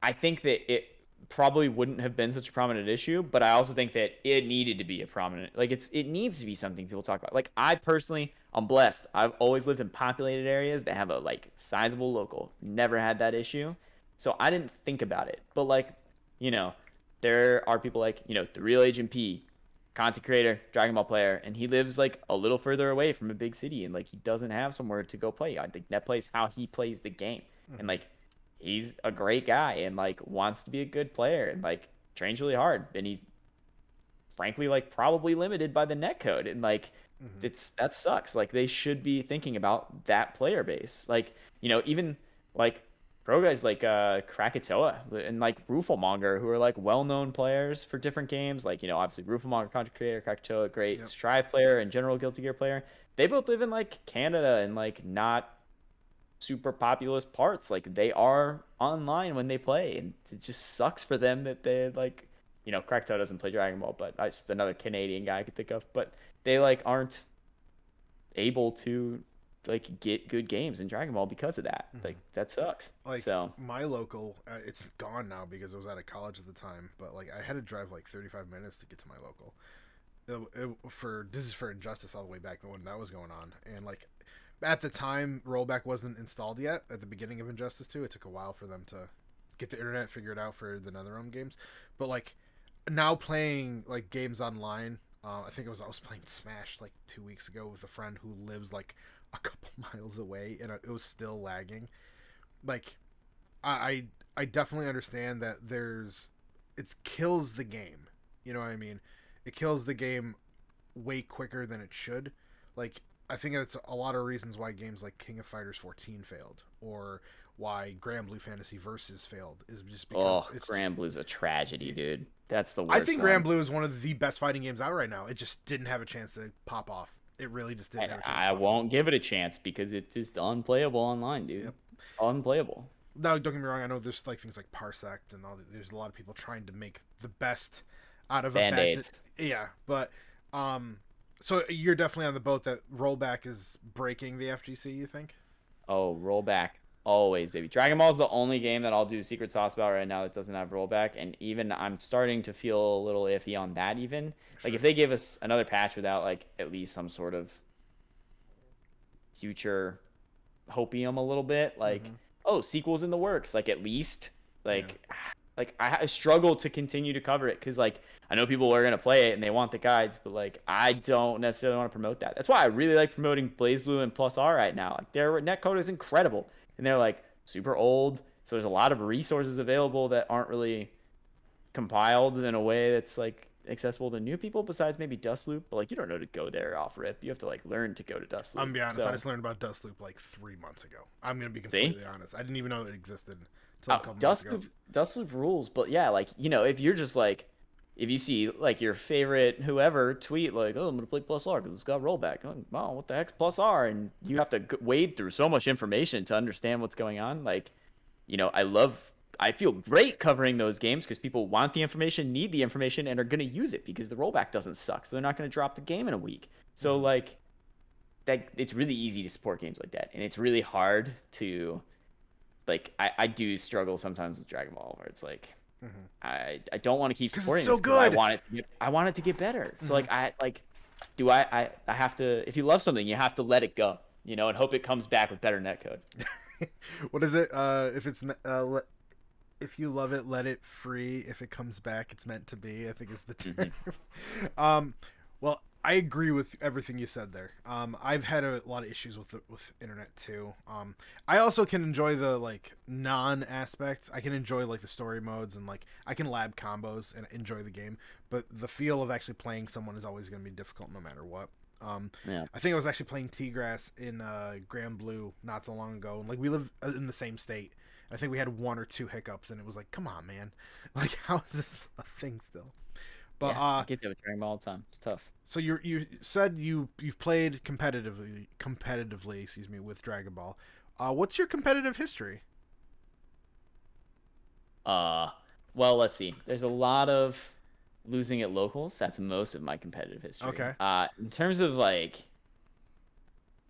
I think that it probably wouldn't have been such a prominent issue, but I also think that it needed to be a prominent, like it needs to be something people talk about. Like I personally, I'm blessed. I've always lived in populated areas that have a like sizable local. Never had that issue. So I didn't think about it. But like, you know, there are people like, the real Agent P, content creator, Dragon Ball player, and he lives like a little further away from a big city and like he doesn't have somewhere to go play. I think that plays how he plays the game. And Hmm. like he's a great guy and like wants to be a good player and like trains really hard and he's frankly like probably limited by the net code and like Hmm. it's that sucks. Like they should be thinking about that player base. Like, even like pro guys like Krakatoa and like Rufelmonger who are like well-known players for different games. Like, obviously Rufelmonger content creator, Krakatoa great Yep. Strive player and general Guilty Gear player. They both live in like Canada and like not super populous parts. Like they are online when they play, and it just sucks for them that they like, Krakatoa doesn't play Dragon Ball, but I just another Canadian guy I could think of, but they like aren't able to like get good games in Dragon Ball because of that. Hmm. Like that sucks. Like So my local, it's gone now because I was out of college at the time. But like I had to drive like 35 minutes to get to my local. For this is for Injustice all the way back when that was going on, and like at the time rollback wasn't installed yet. At the beginning of Injustice 2, it took a while for them to get the internet figured out for the NetherRealm games. But like now playing like games online, I think I was playing Smash like 2 weeks ago with a friend who lives like a couple miles away, and it was still lagging. Like I definitely understand that it kills the game. You know what I mean? It kills the game way quicker than it should. Like I think that's a lot of reasons why games like King of Fighters 14 failed, or why Grand Blue Fantasy Versus failed, is just because oh, it's. Grand Blue's a tragedy, dude. That's the I worst think Grand one. Blue is one of the best fighting games out right now. It just didn't have a chance to pop off. It really just didn't And have a chance to I pop off. won't give it a chance because it's just unplayable online, dude. Yep. Unplayable. Now, don't get me wrong. I know there's like things like Parsec and all. There's a lot of people trying to make the best out of a bad. Band-aids. Yeah, but so you're definitely on the boat that rollback is breaking the FGC. You think? Oh, rollback. Always, baby. Dragon Ball is the only game that I'll do secret sauce about right now that doesn't have rollback. And even I'm starting to feel a little iffy on that even. Like Sure. if they give us another patch without like at least some sort of future hopium a little bit, like, Mm-hmm. oh, sequels in the works, like at least Yeah. like like I struggle to continue to cover it because like I know people are gonna play it and they want the guides, but like I don't necessarily want to promote that. That's why I really like promoting Blaze Blue and Plus R right now. Like their netcode is incredible and they're like super old, so there's a lot of resources available that aren't really compiled in a way that's like accessible to new people besides maybe Dustloop. But like you don't know to go there off rip. You have to like learn to go to I'm Dustloop. gonna be honest. I So just learned about Dustloop like 3 months ago. I'm gonna be see. completely honest. I didn't even know it existed until a Oh, couple months ago. Dustloop rules, but yeah, like if you're just like, if you see like your favorite whoever tweet like, "Oh, I'm gonna play Plus R because it's got rollback," like, wow, what the heck's Plus R? And you have to wade through so much information to understand what's going on. Like, I feel great covering those games because people want the information, need the information, and are gonna use it because the rollback doesn't suck, so they're not gonna drop the game in a week. So Mm-hmm. like that, it's really easy to support games like that, and it's really hard to like I do struggle sometimes with Dragon Ball where it's like Mm-hmm. I don't want to keep Because it's supporting so this because I good. want it I want it to get better. So Mm-hmm. like I like do I have to, if you love something you have to let it go, and hope it comes back with better netcode. What is it? If you love it, let it free. If it comes back, it's meant to be. I think is the term. Hmm. um, well, I agree with everything you said there. I've had a lot of issues with internet too. I also can enjoy the like non aspect. I can enjoy like the story modes and like I can lab combos and enjoy the game. But the feel of actually playing someone is always going to be difficult no matter what. Yeah. I think I was actually playing T-Grass in Grand Blue not so long ago, and like we live in the same state. I think we had one or two hiccups, and it was like, come on, man, like how is this a thing still? But Yeah, I get that with Dragon Ball all the time. It's tough. so you said you've played competitively, excuse me, with Dragon Ball. What's your competitive history? Uh, well, let's see. There's a lot of losing at locals. That's most of my competitive history. Okay. In terms of like,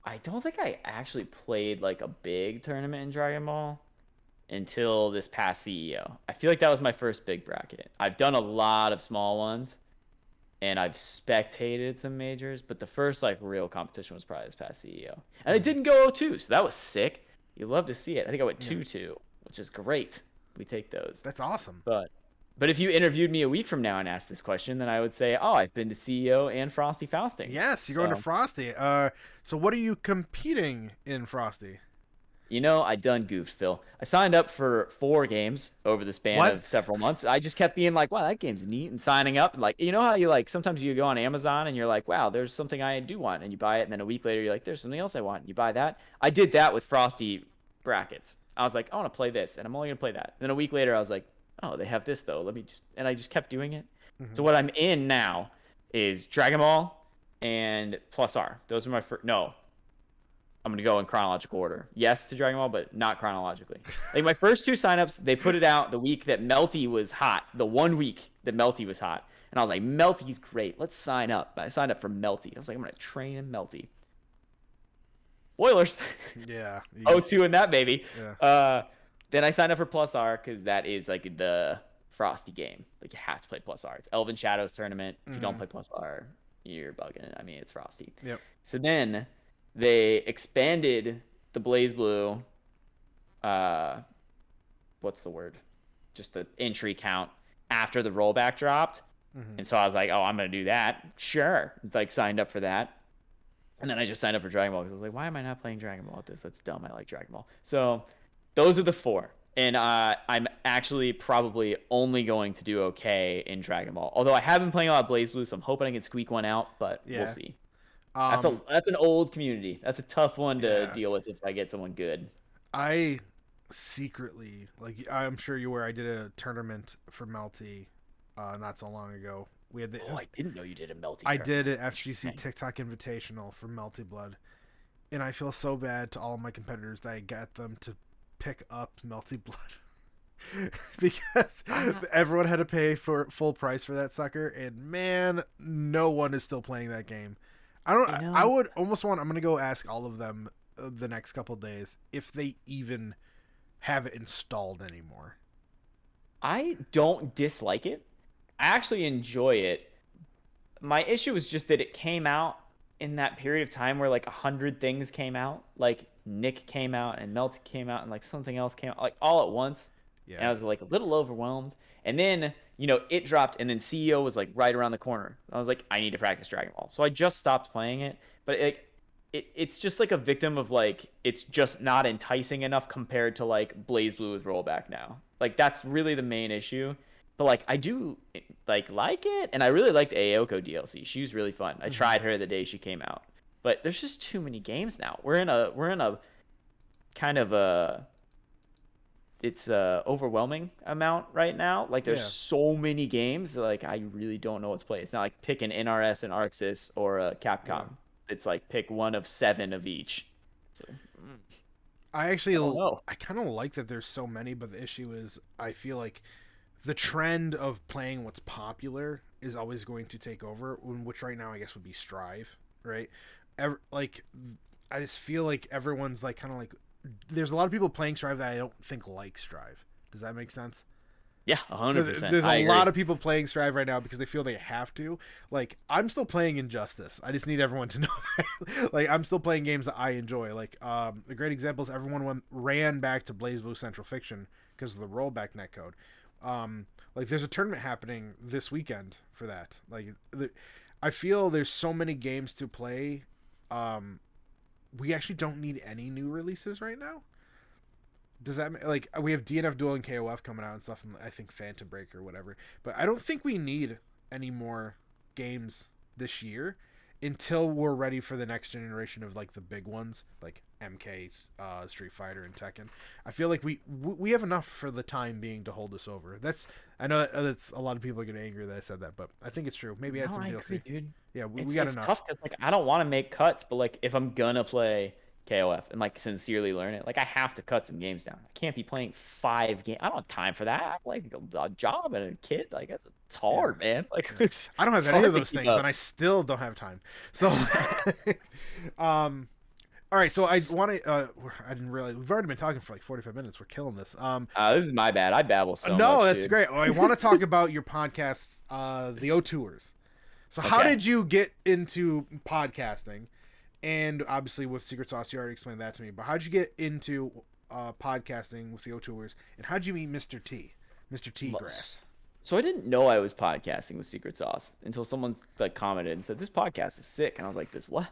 I don't think I actually played like a big tournament in Dragon Ball until this past CEO. I feel like that was my first big bracket. I've done a lot of small ones and I've spectated some majors, but the first like real competition was probably this past CEO. And it didn't go 0-2, so that was sick. You love to see it. I think I went 2-2, which is great. We take those. That's awesome. But if you interviewed me a week from now and asked this question, then I would say, oh, I've been to CEO and Frosty Faustings. Yes, you're going to Frosty. So what are you competing in Frosty? You know, I done goofed, Phil. I signed up for 4 games over the span of several months. I just kept being like, wow, that game's neat, and signing up. And like, you know how you like, sometimes you go on Amazon and you're like, wow, there's something I do want. And you buy it. And then a week later, you're like, there's something else I want. And you buy that. I did that with Frosty brackets. I was like, I want to play this. And I'm only going to play that. And then a week later, I was like, oh, they have this though. And I just kept doing it. So what I'm in now is Dragon Ball and Plus R. Those are my first, no. I'm going to go in chronological order. Yes to Dragon Ball, but not chronologically. Like my first 2 signups, they put it out the week that Melty was hot. The 1 week that Melty was hot. And I was like, Melty's great. Let's sign up. I signed up for Melty. I was like, I'm going to train in Melty. Spoilers. Yeah. 0-2 in that baby. Yeah. Then I signed up for Plus R because that is like the Frosty game. Like you have to play Plus R. It's Elven Shadows tournament. If you don't play Plus R, you're bugging. I mean, it's Frosty. Yep. So then they expanded the Blaze Blue. What's the word? Just the entry count after the rollback dropped. And so I was like, oh, I'm gonna do that. Sure. Like signed up for that. And then I just signed up for Dragon Ball because I was like, why am I not playing Dragon Ball at this? That's dumb. I like Dragon Ball. So those are the 4. And I'm actually probably only going to do okay in Dragon Ball. Although I have been playing a lot of Blaze Blue, so I'm hoping I can squeak one out, but we'll see. That's an old community. That's a tough one to deal with if I get someone good. I secretly, like I'm sure you were, I did a tournament for Melty not so long ago. We had I didn't know you did a Melty I did an FGC TikTok Invitational for Melty Blood. And I feel so bad to all of my competitors that I got them to pick up Melty Blood. Because everyone had to pay for full price for that sucker, and man, no one is still playing that game. I would almost I'm gonna go ask all of them the next couple days if they even have it installed anymore. I don't dislike it. I actually enjoy it. My issue is just that it came out in that period of time where like 100 things came out. Like Nick came out and Melty came out and like something else came out like all at once. Yeah. And I was like a little overwhelmed. And then, you know, it dropped and then CEO was like right around the corner. I was like, I need to practice Dragon Ball. So I just stopped playing it. But it's just like a victim of like, it's just not enticing enough compared to like Blaze Blue with rollback now. Like that's really the main issue. But like I do like it, and I really liked Aoko DLC. She was really fun. I tried her the day she came out. But there's just too many games now. We're in a kind of a overwhelming amount right now. Like there's so many games that like I really don't know what to play. It's not like pick an NRS, an Arxis, or a Capcom. Yeah. It's like pick one of 7 of each. So, I kind of like that there's so many, but the issue is I feel like the trend of playing what's popular is always going to take over, which right now I guess would be Strive, right? I just feel like everyone's like kind of like, there's a lot of people playing Strive that I don't think like Strive. Does that make sense? Yeah, 100%. There's a lot of people playing Strive right now because they feel they have to. Like, I'm still playing Injustice. I just need everyone to know that. Like, I'm still playing games that I enjoy. Like, a great example is everyone ran back to Blaze Blue Central Fiction because of the rollback netcode. Like, there's a tournament happening this weekend for that. Like, I feel there's so many games to play. We actually don't need any new releases right now. Does that like we have DNF Duel and KOF coming out and stuff, and I think Phantom Break or whatever. But I don't think we need any more games this year until we're ready for the next generation of like the big ones like MK, Street Fighter, and Tekken. I feel like we have enough for the time being to hold us over. I know that's a lot of people are getting angry that I said that, but I think it's true. Maybe add some DLC. Agree, dude. Yeah, we got enough. It's tough because like I don't want to make cuts, but like if I'm gonna play KOF and like sincerely learn it. Like I have to cut some games down. I can't be playing 5 games. I don't have time for that. I have like a job and a kid. Like it's Yeah. hard, man. Like Yeah. I don't have it's any hard of to those keep things, up. and I still don't have time. So, all right. So I want to. I didn't realize we've already been talking for like 45 minutes. We're killing this. This is my bad. I babble so No, much, that's dude. great. I want to talk about your podcast, the O Tours. So, how Okay. did you get into podcasting? And obviously, with Secret Sauce, you already explained that to me. But how did you get into podcasting with the O Tours? And how did you meet Mr. T, Mr. T Grass? So I didn't know I was podcasting with Secret Sauce until someone like commented and said this podcast is sick, and I was like, "This what?"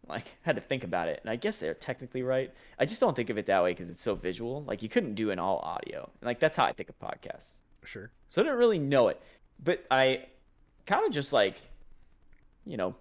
Like had to think about it, and I guess they're technically right. I just don't think of it that way because it's so visual. Like you couldn't do an all audio, and like that's how I think of podcasts. Sure. So I didn't really know it, but I kind of just like, you know,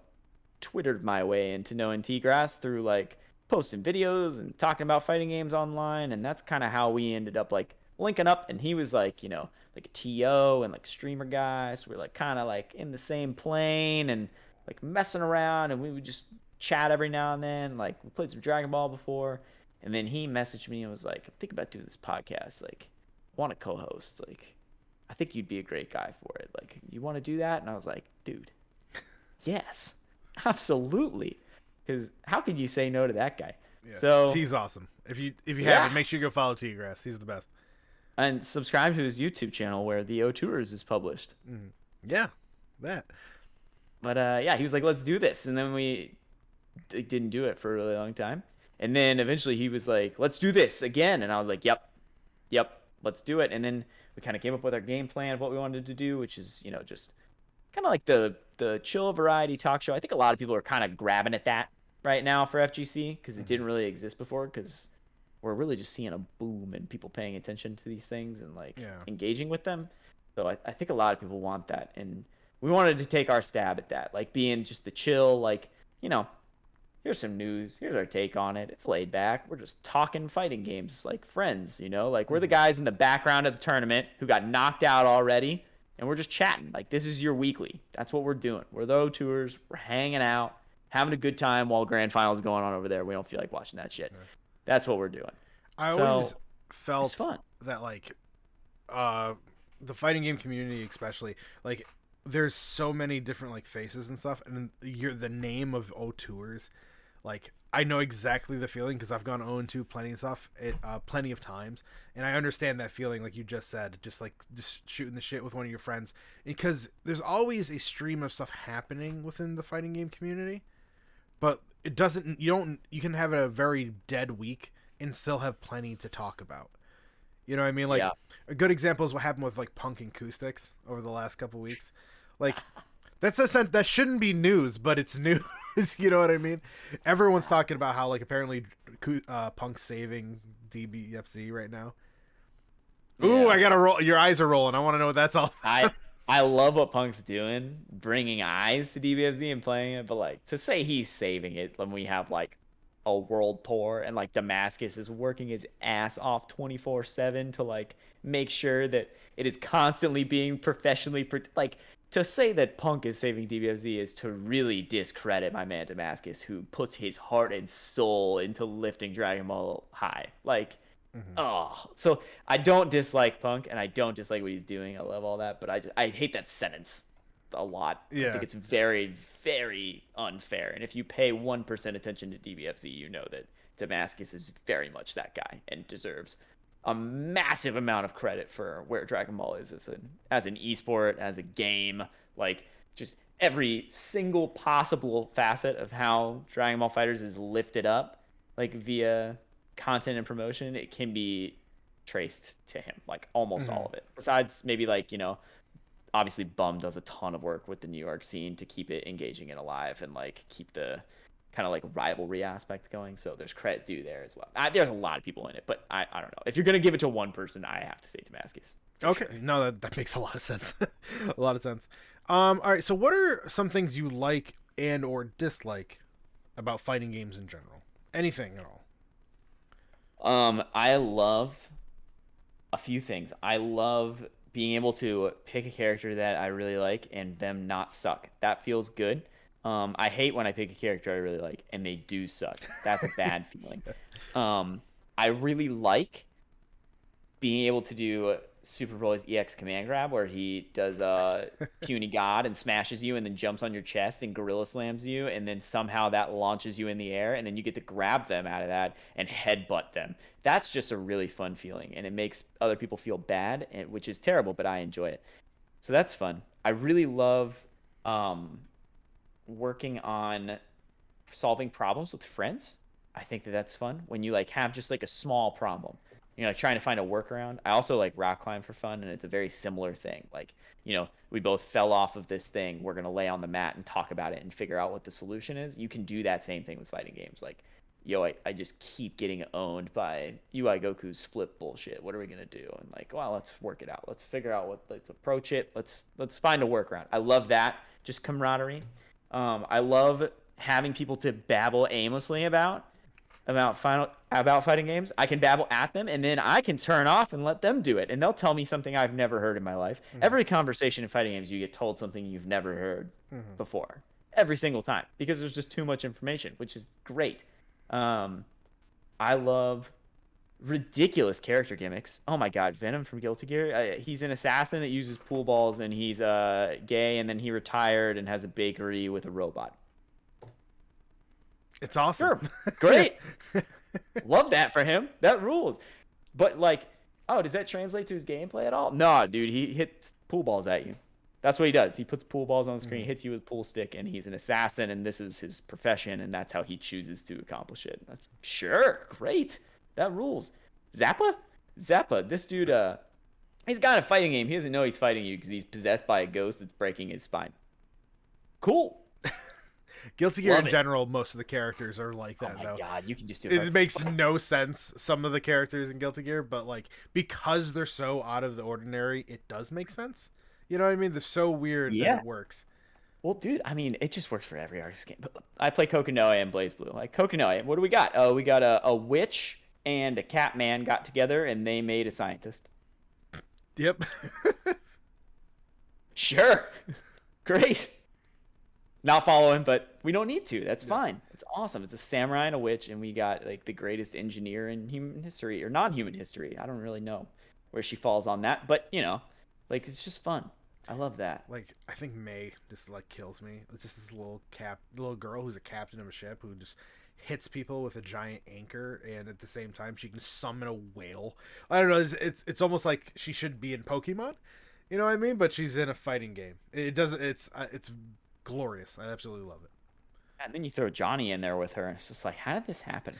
twittered my way into knowing T-Grass through like posting videos and talking about fighting games online, and that's kind of how we ended up like linking up. And he was like, like a TO and like streamer guy, so we're like kind of like in the same plane and like messing around, and we would just chat every now and then. Like we played some Dragon Ball before, and then he messaged me and was like, I'm thinking about doing this podcast, like want to co-host, like I think you'd be a great guy for it, like you want to do that? And I was like, dude, yes, absolutely, because how could you say no to that guy? Yeah. So T's awesome. If you Yeah. haven't, make sure you go follow T Grass. He's the best. and subscribe to his YouTube channel where the O Tours is published. Yeah, that. But yeah, he was like, let's do this, and then we didn't do it for a really long time, and then eventually he was like, let's do this again, and I was like, yep, let's do it. And then we kind of came up with our game plan of what we wanted to do, which is just kind of like the chill variety talk show. I think a lot of people are kind of grabbing at that right now for FGC because it didn't really exist before, because we're really just seeing a boom and people paying attention to these things and like engaging with them. So I think a lot of people want that, and we wanted to take our stab at that, like being just the chill, like, here's some news, here's our take on it, it's laid back, we're just talking fighting games like friends, like we're the guys in the background of the tournament who got knocked out already, and we're just chatting. Like this is your weekly. That's what we're doing. We're the O Tours. We're hanging out, having a good time while grand finals going on over there. We don't feel like watching that shit. That's what we're doing. I So, always it's felt fun. that like the fighting game community, especially, like there's so many different like faces and stuff, and the name of O Tours, like I know exactly the feeling because I've gone 0-2 plenty of stuff, plenty of times, and I understand that feeling, like you just said, just shooting the shit with one of your friends, because there's always a stream of stuff happening within the fighting game community, but it doesn't. You can have a very dead week and still have plenty to talk about. You know what I mean? Like a good example is what happened with like Punk and Acoustics over the last couple weeks. Like that shouldn't be news, but it's news. You know what I mean? Everyone's talking about how like apparently Punk's saving DBFZ right now. Ooh, I gotta roll. Your eyes are rolling. I want to know what that's all. I love what Punk's doing, bringing eyes to DBFZ and playing it, but like to say he's saving it when we have like a world tour and like Damascus is working his ass off 24/7 to like make sure that it is constantly being professionally like, to say that Punk is saving DBFZ is to really discredit my man Damascus, who puts his heart and soul into lifting Dragon Ball high. Like, so I don't dislike Punk and I don't dislike what he's doing. I love all that, but I hate that sentence a lot. I think it's very, very unfair. And if you pay 1% attention to DBFZ, you know that Damascus is very much that guy and deserves a massive amount of credit for where Dragon Ball is as an esport, as a game, like just every single possible facet of how Dragon Ball FighterZ is lifted up, like via content and promotion, it can be traced to him, like almost all of it. Besides maybe like, obviously Bum does a ton of work with the New York scene to keep it engaging and alive and like keep the kind of like rivalry aspect going. So there's credit due there as well. There's a lot of people in it, but I don't know. If you're going to give it to one person, I have to say Damascus. Okay. Sure. No, that makes a lot of sense. A lot of sense. All right. So what are some things you like and or dislike about fighting games in general? Anything at all? I love a few things. I love being able to pick a character that I really like and them not suck. That feels good. I hate when I pick a character I really like and they do suck. That's a bad feeling. I really like being able to do Super Broly's EX command grab where he does puny god and smashes you and then jumps on your chest and gorilla slams you and then somehow that launches you in the air and then you get to grab them out of that and headbutt them. That's just a really fun feeling and it makes other people feel bad, which is terrible, but I enjoy it. So that's fun. I really love um, working on solving problems with friends. I think that that's fun when you like have just like a small problem. Like trying to find a workaround. I also like rock climb for fun, and it's a very similar thing. Like, we both fell off of this thing. We're gonna lay on the mat and talk about it and figure out what the solution is. You can do that same thing with fighting games. Like, I just keep getting owned by UI Goku's flip bullshit. What are we gonna do? And like, well, let's work it out. Let's figure out let's approach it. Let's find a workaround. I love that. Just camaraderie. I love having people to babble aimlessly about fighting games. I can babble at them and then I can turn off and let them do it and they'll tell me something I've never heard in my life. Every conversation in fighting games you get told something you've never heard before every single time because there's just too much information, which is great. I love ridiculous character gimmicks. Oh my god, Venom from Guilty Gear. He's an assassin that uses pool balls and he's gay and then he retired and has a bakery with a robot. It's awesome. Sure. Great. Love that for him. That rules. But like, oh, does that translate to his gameplay at all? No, dude, he hits pool balls at you. That's what he does. He puts pool balls on the screen, hits you with a pool stick, and he's an assassin, and this is his profession, and that's how he chooses to accomplish it. Sure, great. That rules. Zappa, this dude, he's got a fighting game. He doesn't know he's fighting you because he's possessed by a ghost that's breaking his spine. Cool. Guilty Gear in general, most of the characters are like that. Oh my god, you can just do it. Makes no sense, some of the characters in Guilty Gear, but like because they're so out of the ordinary, it does make sense. You know what I mean? They're so weird that it works. Well, dude, I mean, it just works for every artist game. But I play Kokonoe and BlazBlue. Like Kokonoe, what do we got? Oh, we got a witch and a cat man got together and they made a scientist. Yep. Sure. Great. Not following, but we don't need to. That's fine. It's awesome. It's a samurai and a witch, and we got like the greatest engineer in human history or non-human history. I don't really know where she falls on that, but like it's just fun. I love that. Like I think May just like kills me. It's just this little girl who's a captain of a ship who just hits people with a giant anchor, and at the same time she can summon a whale. I don't know. It's almost like she should be in Pokemon. You know what I mean? But she's in a fighting game. It doesn't. It's glorious. I absolutely love it. And then you throw Johnny in there with her, and it's just like, how did this happen?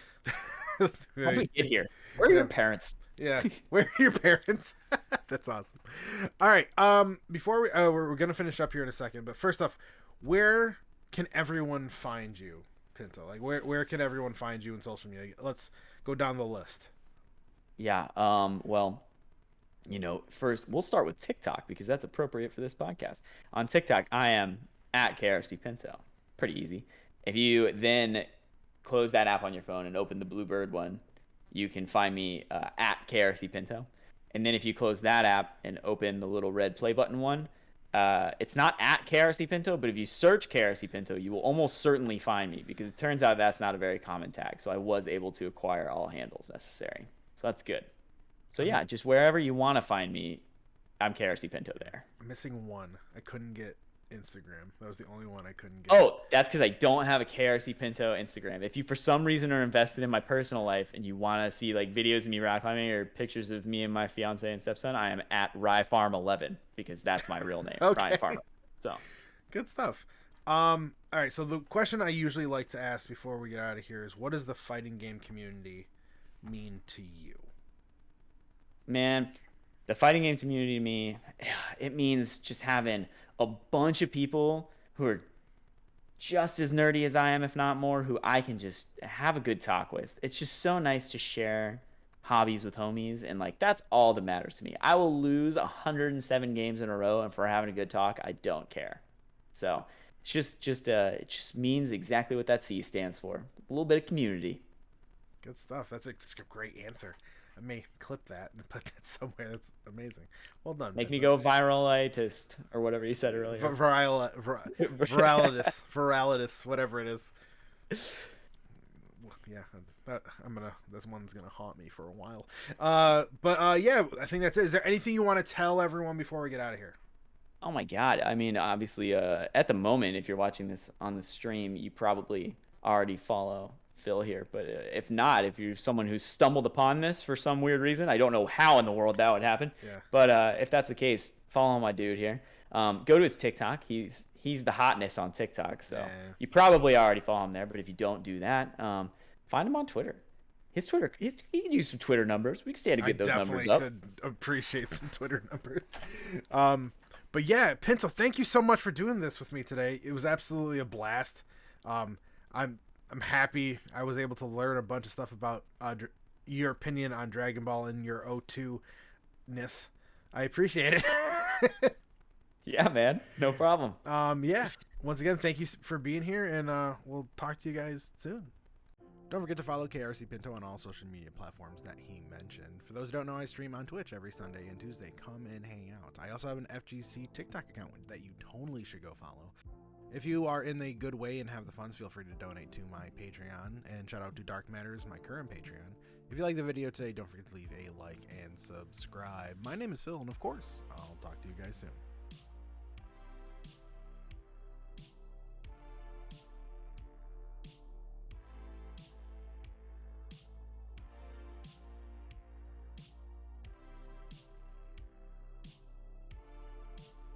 How did we get here? Where are your parents? Yeah, where are your parents? That's awesome. All right. Before we're gonna finish up here in a second, but first off, where can everyone find you, Pinto? Like, where can everyone find you in social media? Let's go down the list. Yeah. Well, first we'll start with TikTok because that's appropriate for this podcast. On TikTok, I am at KRC Pinto. Pretty easy. If you then close that app on your phone and open the Bluebird one, you can find me at KRC Pinto. And then if you close that app and open the little red play button one, it's not at KRC Pinto, but if you search KRC Pinto, you will almost certainly find me because it turns out that's not a very common tag. So I was able to acquire all handles necessary. So that's good. So yeah, just wherever you want to find me, I'm KRC Pinto there. I'm missing one. I couldn't get Instagram. That was the only one I couldn't get. Oh, that's because I don't have a KRC Pinto Instagram. If you for some reason are invested in my personal life and you want to see like videos of me rock climbing or pictures of me and my fiance and stepson, I am at RyeFarm11 because that's my real name. Okay. Ryefarm. So good stuff. All right, so the question I usually like to ask before we get out of here is, what does the fighting game community mean to you? Man, the fighting game community to me, it means just having a bunch of people who are just as nerdy as I am, if not more, who I can just have a good talk with. It's just so nice to share hobbies with homies, and like that's all that matters to me. I will lose 107 games in a row, and for having a good talk, I don't care. So it's it just means exactly what that C stands for. A little bit of community. Good stuff. That's a great answer. I may clip that and put that somewhere. That's amazing. Well done. Make me Pinto. go viralitist or whatever you said earlier. Viralitis, whatever it is. Yeah, this one's gonna haunt me for a while. Yeah, I think that's it. Is there anything you want to tell everyone before we get out of here? Oh my God. I mean, obviously, at the moment, if you're watching this on the stream, you probably already follow Phil here. But if not, if you're someone who's stumbled upon this for some weird reason, I don't know how in the world that would happen. Yeah. But if that's the case, follow my dude here. Go to his TikTok. He's the hotness on TikTok. So you probably already follow him there. But if you don't do that, find him on Twitter. His Twitter, he can use some Twitter numbers. We can stand to get those numbers up. I definitely could appreciate some Twitter numbers. But yeah, Pinto, thank you so much for doing this with me today. It was absolutely a blast. I'm happy I was able to learn a bunch of stuff about your opinion on Dragon Ball and your O2-ness. I appreciate it. Yeah, man. No problem. Yeah. Once again, thank you for being here, and we'll talk to you guys soon. Don't forget to follow KRC Pinto on all social media platforms that he mentioned. For those who don't know, I stream on Twitch every Sunday and Tuesday. Come and hang out. I also have an FGC TikTok account that you totally should go follow. If you are in the good way and have the funds, feel free to donate to my Patreon. And shout out to Dark Matters, my current Patreon. If you like the video today, don't forget to leave a like and subscribe. My name is Phil, and of course, I'll talk to you guys soon.